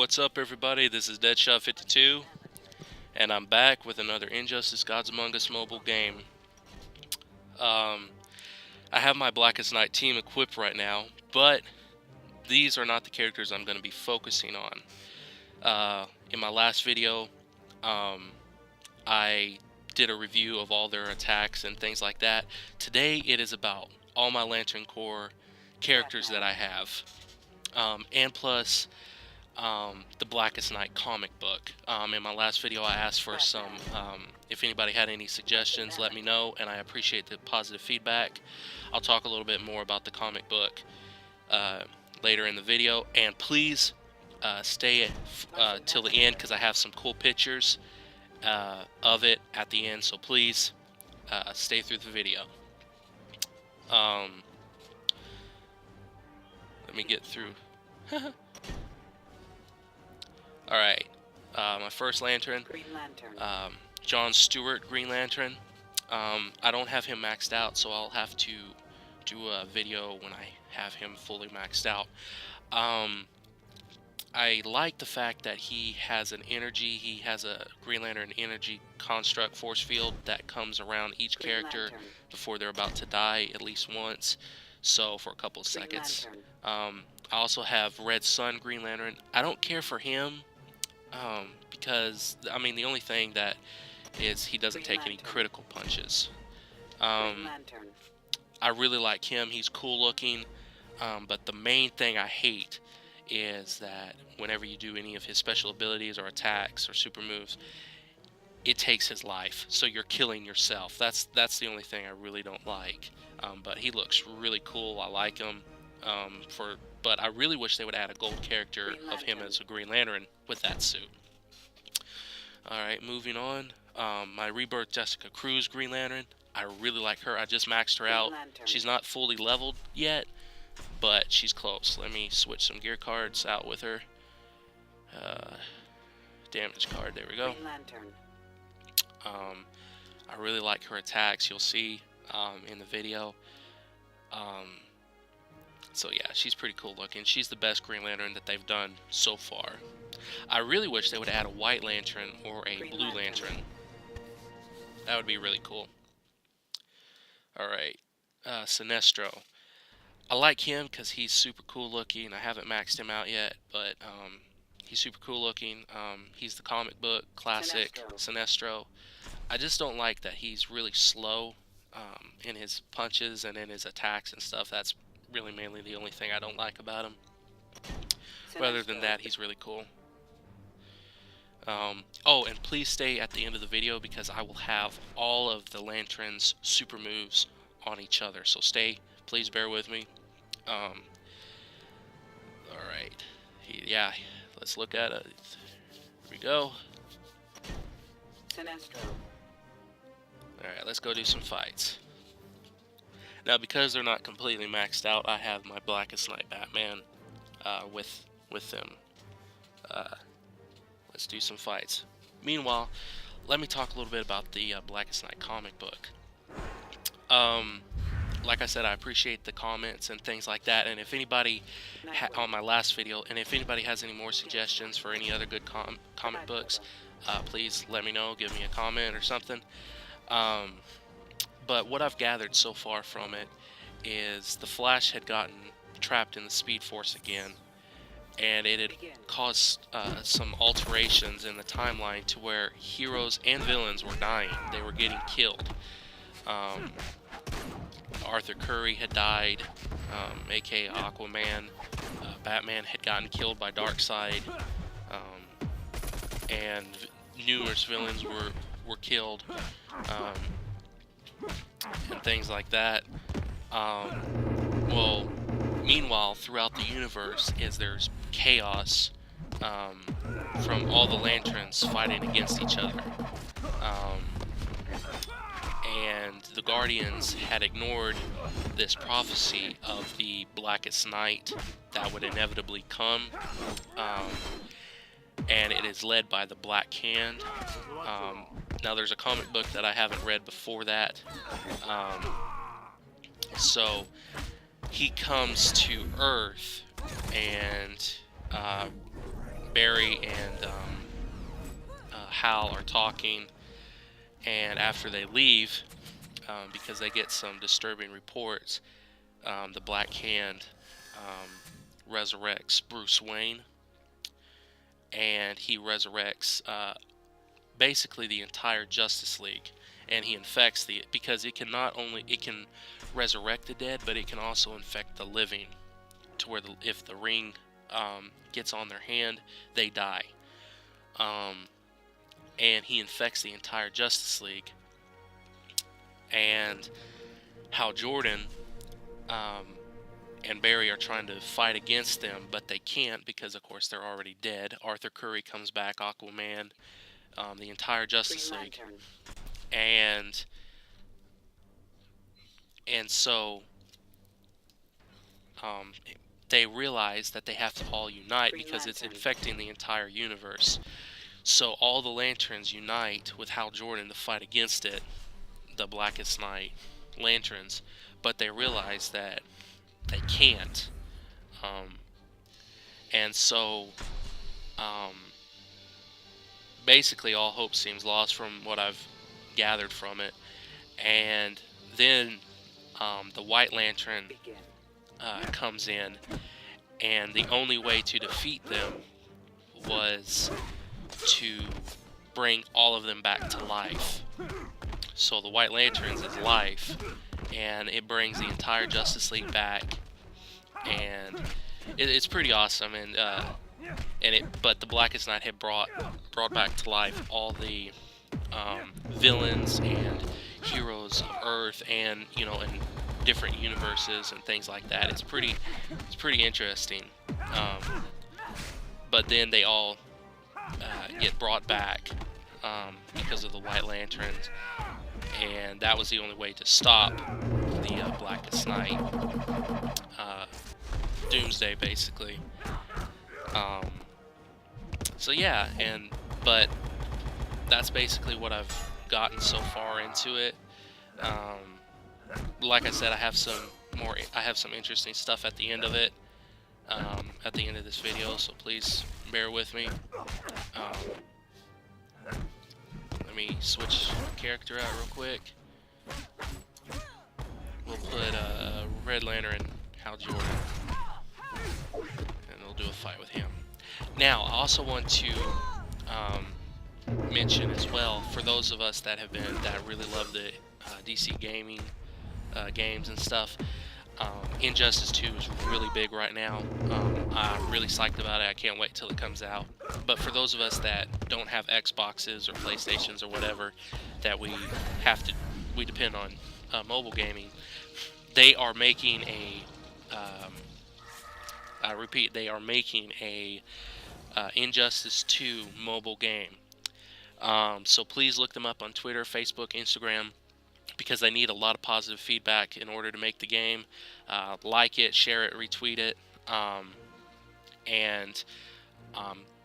What's up, everybody? This is Deadshot52, and I'm back with another Injustice Gods Among Us mobile game. I have my Blackest Night team equipped right now, but these are not the characters I'm going to be focusing on. In my last video, I did a review of all their attacks and things like that. Today, it is about all my Lantern Corps characters that I have, and plus the Blackest Night comic book. In my last video I asked for some, if anybody had any suggestions, let me know, and I appreciate the positive feedback. I'll talk a little bit more about the comic book later in the video, and please stay till the end because I have some cool pictures of it at the end, so please stay through the video. Let me get through. Alright, my first Lantern, Green Lantern. John Stewart Green Lantern. I don't have him maxed out, so I'll have to do a video when I have him fully maxed out. I like the fact that he has an energy, he has a Green Lantern energy construct force field that comes around each Green character Lantern. before they're about to die at least once, so for a couple of Green seconds. Lantern. I also have Red Sun Green Lantern. I don't care for him because, I mean, the only thing that is he doesn't Green take any Lantern. critical punches. Green Lantern. I really like him. He's cool looking, but the main thing I hate is that whenever you do any of his special abilities or attacks or super moves, it takes his life, so you're killing yourself. That's the only thing I really don't like. But he looks really cool. I like him. But I really wish they would add a gold character of him as a Green Lantern with that suit. Alright, moving on. My Rebirth Jessica Cruz Green Lantern. I really like her. I just maxed her out. She's not fully leveled yet, but she's close. Let me switch some gear cards out with her. Damage card, there we go. Green Lantern. I really like her attacks. You'll see in the video. So yeah, she's pretty cool looking. She's the best Green Lantern that they've done so far. I really wish they would add a White Lantern or a Blue Lantern. That would be really cool. Alright, Sinestro. I like him because he's super cool looking. I haven't maxed him out yet, but he's super cool looking. He's the comic book classic Sinestro. I just don't like that he's really slow in his punches and in his attacks and stuff. That's really mainly the only thing I don't like about him. But other than that, he's really cool. Oh, and please stay at the end of the video because I will have all of the Lantern's super moves on each other. So stay, please bear with me. Alright. Yeah, let's look at it. Here we go. Sinestro. Alright, let's go do some fights. Now, because they're not completely maxed out, I have my Blackest Night Batman with them. Let's do some fights. Meanwhile, let me talk a little bit about the Blackest Night comic book. Like I said, I appreciate the comments and things like that, and if anybody on my last video, and if anybody has any more suggestions for any other good comic books, please let me know, give me a comment or something. But what I've gathered so far from it is the Flash had gotten trapped in the Speed Force again, and it had caused some alterations in the timeline to where heroes and villains were dying. They were getting killed. Arthur Curry had died, aka Aquaman. Batman had gotten killed by Darkseid, and numerous villains were killed. And things like that. Well, meanwhile, throughout the universe, there's chaos from all the Lanterns fighting against each other. And the Guardians had ignored this prophecy of the Blackest Night that would inevitably come. And it is led by the Black Hand. Now there's a comic book that I haven't read before that. So he comes to Earth and Barry and Hal are talking, and after they leave, because they get some disturbing reports, the Black Hand resurrects Bruce Wayne, and he resurrects basically the entire Justice League, and he infects because it can resurrect the dead, but it can also infect the living, to where if the ring gets on their hand, they die. And he infects the entire Justice League, and Hal Jordan and Barry are trying to fight against them, but they can't because, of course, they're already dead. Arthur Curry comes back, Aquaman, the entire Justice League, and so they realize that they have to all unite because it's infecting the entire universe. So all the Lanterns unite with Hal Jordan to fight against it, the Blackest Night Lanterns, but they realize that they can't. And so basically all hope seems lost from what I've gathered from it. And then the White Lantern comes in, and the only way to defeat them was to bring all of them back to life. So the White Lanterns is life, and it brings the entire Justice League back, and it's pretty awesome. But the Blackest Night had brought back to life all the villains and heroes of Earth, and in different universes and things like that. It's pretty interesting. But then they all get brought back because of the White Lanterns, and that was the only way to stop the Blackest Night, Doomsday, basically. So yeah, but that's basically what I've gotten so far into it. Like I said, I have some interesting stuff at the end of it, at the end of this video, so please bear with me. Let me switch character out real quick. We'll put Red Lantern and Hal Jordan, and we'll do a fight with him. Now, I also want to mention as well, for those of us that really love the DC gaming games and stuff, Injustice 2 is really big right now. I'm really psyched about it. I can't wait till it comes out. But for those of us that don't have Xboxes or PlayStations or whatever, that we depend on mobile gaming, they are making I repeat, they are making a Injustice 2 mobile game. So please look them up on Twitter, Facebook, Instagram, because I need a lot of positive feedback in order to make the game. Like it, share it, retweet it, and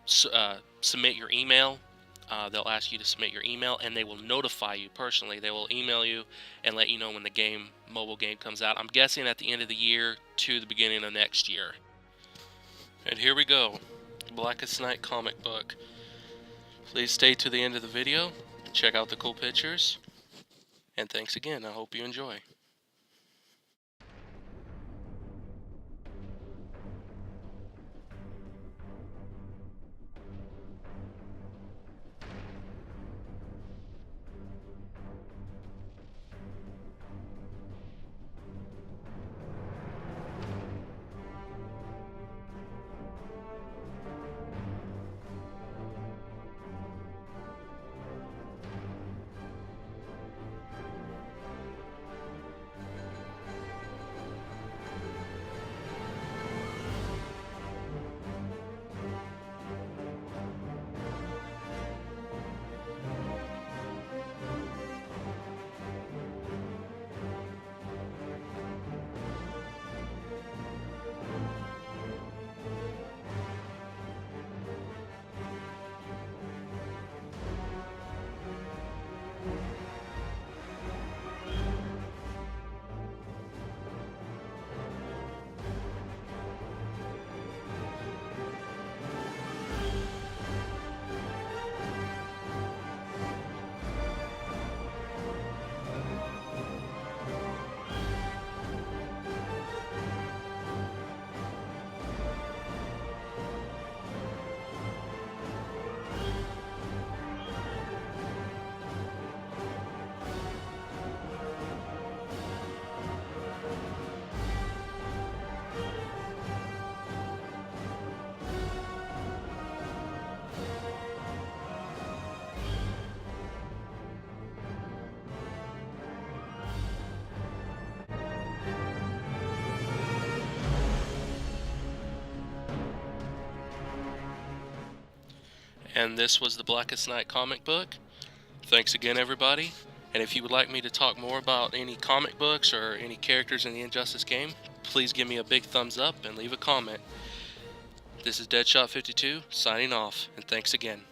submit your email. They'll ask you to submit your email, and they will notify you personally. They will email you and let you know when the mobile game comes out. I'm guessing at the end of the year to the beginning of next year. And here we go, Blackest Night comic book. Please stay to the end of the video, check out the cool pictures, and thanks again. I hope you enjoy. and this was the Blackest Night comic book. Thanks again, everybody. And if you would like me to talk more about any comic books or any characters in the Injustice game, please give me a big thumbs up and leave a comment. This is Deadshot52 signing off, and thanks again.